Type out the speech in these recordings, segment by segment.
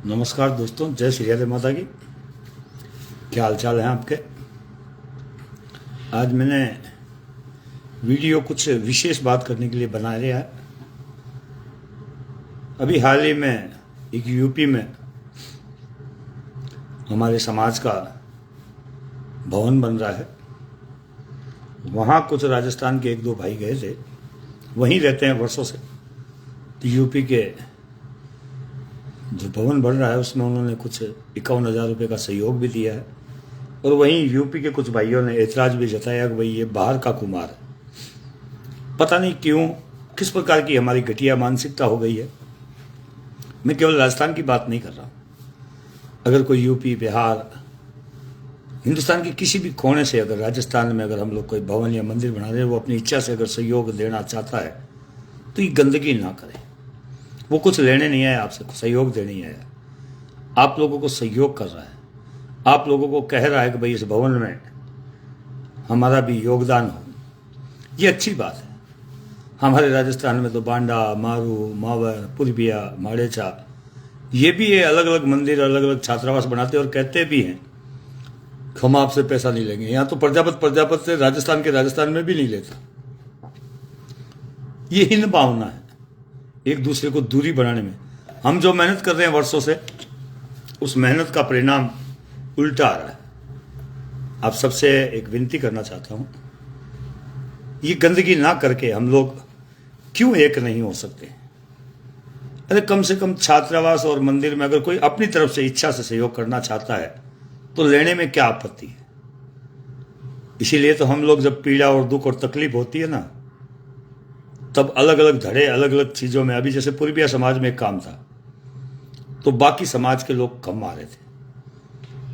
नमस्कार दोस्तों, जय श्री राधे माता की। क्या हाल चाल है आपके। आज मैंने वीडियो कुछ विशेष बात करने के लिए बना लिया है। अभी हाल ही में एक यूपी में हमारे समाज का भवन बन रहा है। वहाँ कुछ राजस्थान के एक दो भाई गए थे, वहीं रहते हैं वर्षों से। तो यूपी के जो भवन बन रहा है उसमें उन्होंने कुछ 51,000 रुपये का सहयोग भी दिया है। और वहीं यूपी के कुछ भाइयों ने ऐतराज भी जताया कि भाई ये बाहर का कुमार है। पता नहीं क्यों, किस प्रकार की हमारी घटिया मानसिकता हो गई है। मैं केवल राजस्थान की बात नहीं कर रहा हूँ। अगर कोई यूपी, बिहार, हिंदुस्तान के किसी भी कोने से अगर राजस्थान में अगर हम लोग कोई भवन या मंदिर बना रहे हैं, वो अपनी इच्छा से अगर सहयोग देना चाहता है तो ये गंदगी ना करे। वो कुछ लेने नहीं आया आपसे, सहयोग देने ही आया। आप लोगों को सहयोग कर रहा है, आप लोगों को कह रहा है कि भाई इस भवन में हमारा भी योगदान हो। ये अच्छी बात है। हमारे राजस्थान में तो बांडा, मारू, मावर, पुरबिया, माड़ेचा, ये भी ये अलग अलग मंदिर, अलग अलग छात्रावास बनाते और कहते भी हैं हम आपसे पैसा नहीं लेंगे। यहाँ तो प्रजापत से राजस्थान में भी नहीं लेता। ये हीन भावना है एक दूसरे को दूरी बनाने में। हम जो मेहनत कर रहे हैं वर्षों से, उस मेहनत का परिणाम उल्टा आ रहा है। आप सबसे एक विनती करना चाहता हूं, ये गंदगी ना करके हम लोग क्यों एक नहीं हो सकते। अरे कम से कम छात्रावास और मंदिर में अगर कोई अपनी तरफ से इच्छा से सहयोग करना चाहता है तो लेने में क्या आपत्ति है। इसीलिए तो हम लोग जब पीड़ा और दुख और तकलीफ होती है ना, तब अलग अलग धड़े, अलग अलग चीजों में, अभी जैसे पूर्विया समाज में एक काम था तो बाकी समाज के लोग कम आ रहे थे,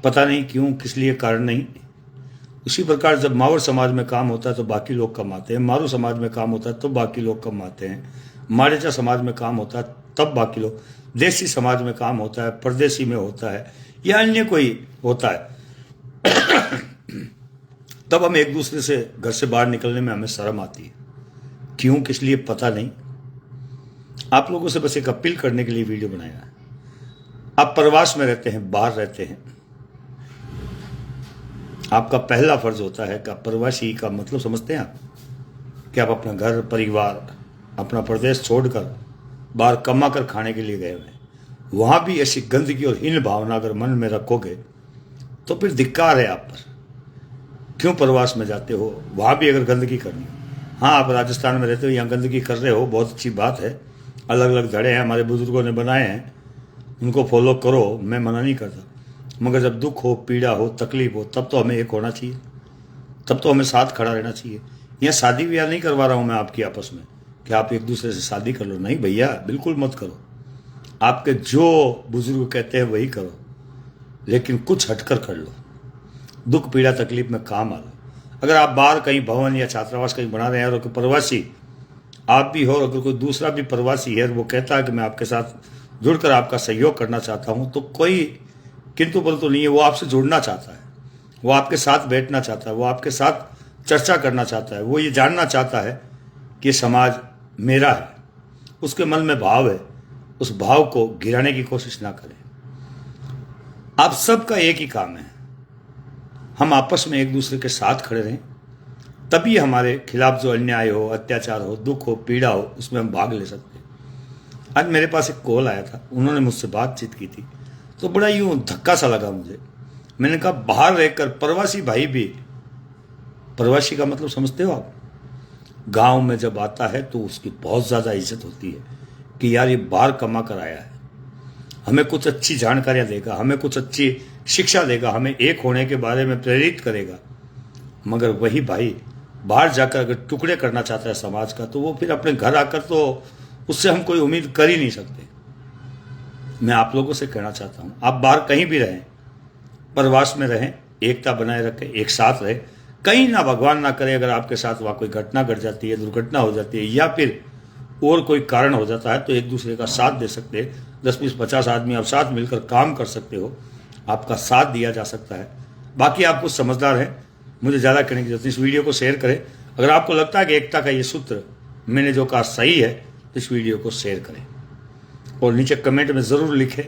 पता नहीं क्यों, किस लिए, कारण नहीं। उसी प्रकार जब मावर समाज में काम होता है तो बाकी लोग कम आते हैं, मारू समाज में काम होता है तो बाकी लोग कम आते हैं, माड़ेचा समाज में काम होता है तब बाकी लोग, देसी समाज में काम होता है, परदेसी में होता है या अन्य कोई होता है तब हम एक दूसरे से घर से बाहर निकलने में हमें शर्म आती है। क्यों, किस लिए, पता नहीं। आप लोगों से बस एक अपील करने के लिए वीडियो बनाया है। आप प्रवास में रहते हैं, बाहर रहते हैं, आपका पहला फर्ज होता है कि आप प्रवासी का मतलब समझते हैं आप, कि आप अपना घर, परिवार, अपना प्रदेश छोड़कर बाहर कमा कर खाने के लिए गए हुए हैं। वहां भी ऐसी गंदगी और हीन भावना अगर मन में रखोगे तो फिर धिक्कार है आप पर। क्यों प्रवास में जाते हो, वहां भी अगर गंदगी करनी हो। हाँ, आप राजस्थान में रहते हो, यहाँ गंदगी कर रहे हो, बहुत अच्छी बात है। अलग अलग धड़े हैं, हमारे बुजुर्गों ने बनाए हैं, उनको फॉलो करो, मैं मना नहीं करता। मगर जब दुख हो, पीड़ा हो, तकलीफ हो, तब तो हमें एक होना चाहिए, तब तो हमें साथ खड़ा रहना चाहिए। यहाँ शादी ब्याह नहीं करवा रहा हूँ मैं आपकी आपस में कि आप एक दूसरे से शादी कर लो, नहीं भैया, बिल्कुल मत करो। आपके जो बुजुर्ग कहते हैं वही करो, लेकिन कुछ हटकर कर लो। दुख, पीड़ा, तकलीफ में काम आ लो। अगर आप बाहर कहीं भवन या छात्रावास कहीं बना रहे हैं और कोई प्रवासी आप भी हो, अगर कोई दूसरा भी प्रवासी है, वो कहता है कि मैं आपके साथ जुड़कर आपका सहयोग करना चाहता हूं, तो कोई किंतु परंतु नहीं है। वो आपसे जुड़ना चाहता है, वो आपके साथ बैठना चाहता है, वो आपके साथ चर्चा करना चाहता है, वो ये जानना चाहता है कि समाज मेरा है। उसके मन में भाव है, उस भाव को गिराने की कोशिश ना करें। आप सबका एक ही काम है, हम आपस में एक दूसरे के साथ खड़े रहें, तभी हमारे खिलाफ जो अन्याय हो, अत्याचार हो, दुख हो, पीड़ा हो, उसमें हम भाग ले सकते हैं। आज मेरे पास एक कॉल आया था, उन्होंने मुझसे बातचीत की थी, तो बड़ा यूं धक्का सा लगा मुझे। मैंने कहा बाहर रहकर प्रवासी भाई भी, प्रवासी का मतलब समझते हो आप, गांव में जब आता है तो उसकी बहुत ज्यादा इज्जत होती है कि यार ये बाहर कमा कर आया है, हमें कुछ अच्छी जानकारियां देगा, हमें कुछ अच्छी शिक्षा देगा, हमें एक होने के बारे में प्रेरित करेगा। मगर वही भाई बाहर जाकर अगर टुकड़े करना चाहता है समाज का, तो वो फिर अपने घर आकर तो उससे हम कोई उम्मीद कर ही नहीं सकते। मैं आप लोगों से कहना चाहता हूं, आप बाहर कहीं भी रहें, प्रवास में रहें, एकता बनाए रखें, एक साथ रहें। कहीं ना, भगवान ना करे, अगर आपके साथ वहां कोई घटना घट जाती है, दुर्घटना हो जाती है या फिर और कोई कारण हो जाता है, तो एक दूसरे का साथ दे सकते हैं। 10, 20, 50 आदमी आप साथ मिलकर काम कर सकते हो, आपका साथ दिया जा सकता है। बाकी आप कुछ समझदार हैं, मुझे ज़्यादा कहने की जरूरत नहीं। इस वीडियो को शेयर करें। अगर आपको लगता है कि एकता का ये सूत्र मैंने जो कहा सही है, तो इस वीडियो को शेयर करें और नीचे कमेंट में ज़रूर लिखें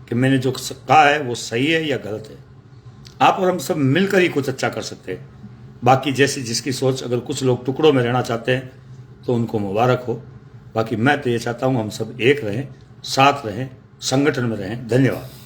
कि मैंने जो कहा है वो सही है या गलत है। आप और हम सब मिलकर ही कुछ अच्छा कर सकते हैं। बाकी जैसी जिसकी सोच, अगर कुछ लोग टुकड़ों में रहना चाहते हैं तो उनको मुबारक हो। बाकी मैं तो ये चाहता हूँ हम सब एक रहें, साथ रहें, संगठन में रहें। धन्यवाद।